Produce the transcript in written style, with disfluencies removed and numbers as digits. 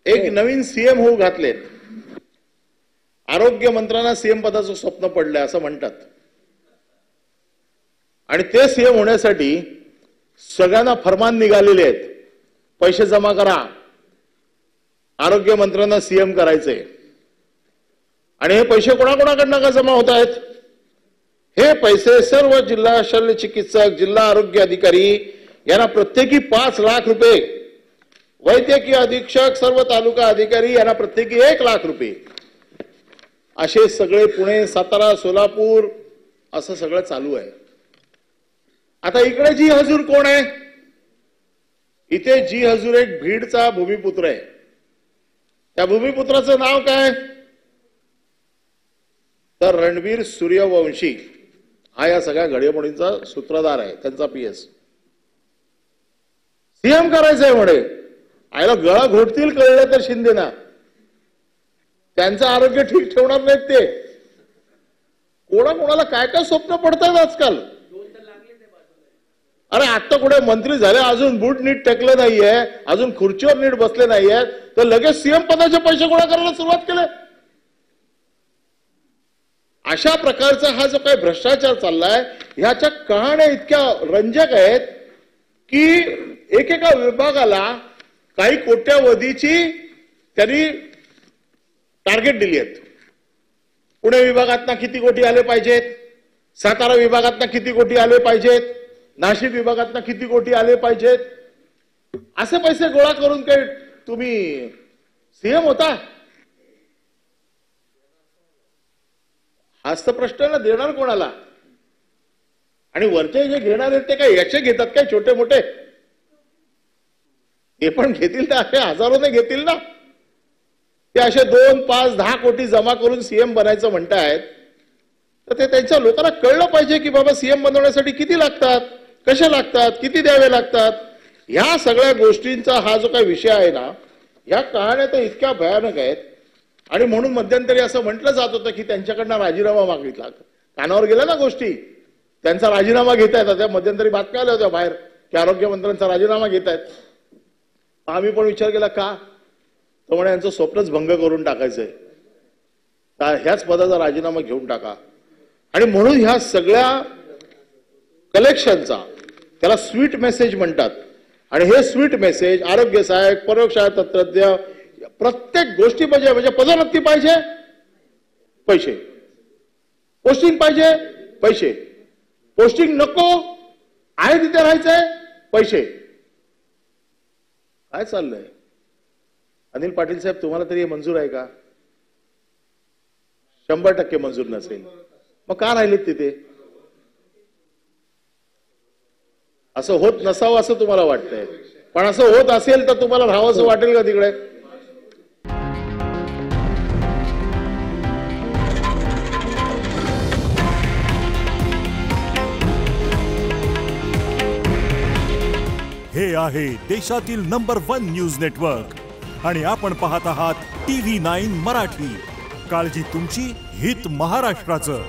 एक नवीन सीएम होऊ घातलेत. आरोग्य मंत्र्यांना सीएम पदाचं स्वप्न पडलंय असं म्हणतात. आणि ते सीएम होण्यासाठी सगळ्यांना फरमान निघालेले आहेत. पैसे जमा करा, आरोग्य मंत्र्यांना सीएम करायचे. आणि हे पैसे कोणाकोणाकडनं का जमा होत आहेत? हे पैसे सर्व जिल्हा शल्य चिकित्सक, जिल्हा आरोग्य अधिकारी यांना प्रत्येकी 5 लाख रुपये, वैद्यकीय अधीक्षक, सर्व तालुका अधिकारी यांना प्रत्येकी 1 लाख रुपये, असे सगळे पुणे, सातारा, सोलापूर असं सगळं चालू आहे. आता इकडे जी हजूर कोण आहे? इथे जी हजूर एक भीडचा भूमिपुत्र आहे. त्या भूमिपुत्राचं नाव काय? तर रणवीर सूर्यवंशी हा या सगळ्या घडामोडींचा सूत्रधार आहे. त्यांचा पीएस सीएम करायचंय म्हणे. आयला गळा घोटतील कळलं तर शिंदेना. त्यांचं आरोग्य ठीक ठेवणार नाहीत ते. कोणाकोणाला काय काय स्वप्न पडतात आजकाल. अरे आता कुठे मंत्री झाले, अजून बूट नीट टेकलं नाहीये, अजून खुर्चीवर नीट बसले नाहीये, तर लगेच सीएम पदाचे पैसे गोळा करायला सुरुवात केले. अशा प्रकारचा हा जो काही भ्रष्टाचार चाललाय, ह्याच्या कहाण्या इतक्या रंजक आहेत की एकेका विभागाला काही कोट्यावधीची त्यांनी टार्गेट दिली आहेत. पुणे विभागातना किती कोटी आले पाहिजेत, सातारा विभागातना किती कोटी आले पाहिजेत, नाशिक विभागातना किती कोटी आले पाहिजेत. असे पैसे गोळा करून काही तुम्ही सीएम होता? हाच तर प्रश्न देणार कोणाला? आणि वरचे जे घेणार आहेत ते काय याचे घेतात काय? छोटे मोठे ते पण घेतील ना, असे हजारोने घेतील ना. ते असे 2, 5, 10 कोटी जमा करून सीएम बनायचं म्हणतायत. तर ते त्यांच्या लोकांना कळलं पाहिजे की बाबा सीएम बनवण्यासाठी किती लागतात, कसे लागतात, किती द्यावे लागतात. ह्या सगळ्या गोष्टींचा हा जो काही विषय आहे ना, ह्या कहाण्या तर इतक्या भयानक आहेत. आणि म्हणून मध्यंतरी असं म्हटलं जात होतं की त्यांच्याकडनं राजीनामा मागितला. कानावर गेल्या ना गोष्टी. त्यांचा राजीनामा घेत आहेत. त्या मध्यंतरी बातम्या आल्या होत्या बाहेर की आरोग्य मंत्र्यांचा राजीनामा घेत आहेत. आम्ही पण विचार केला का? तर म्हणे यांचं स्वप्नच भंग करून टाकायचंय, ह्याच पदाचा राजीनामा घेऊन टाका. आणि म्हणून ह्या सगळ्या कलेक्शनचा त्याला स्वीट मेसेज म्हणतात. आणि हे स्वीट मेसेज आरोग्य सहाय्यक, प्रयोगशाळा तंत्रज्ञ, प्रत्येक गोष्टी म्हणजे पदोन्नती पाहिजे पैसे, पोस्टिंग पाहिजे पैसे, पोस्टिंग नको आहे तिथे राहायचंय पैसे. काय चाललंय? अनिल पाटील साहेब, तुम्हाला तरी हे मंजूर आहे का? 100% मंजूर नसेल. मग का राहिलेत तिथे? असं होत नसावं असं तुम्हाला वाटतंय, पण असं होत असेल तर तुम्हाला राहावंसं वाटेल का तिकडे? हे आहे देशातील नंबर 1 न्यूज नेटवर्क आणि आपण पाहत आहात TV9 मराठी. काळजी तुमची, हित महाराष्ट्राचं.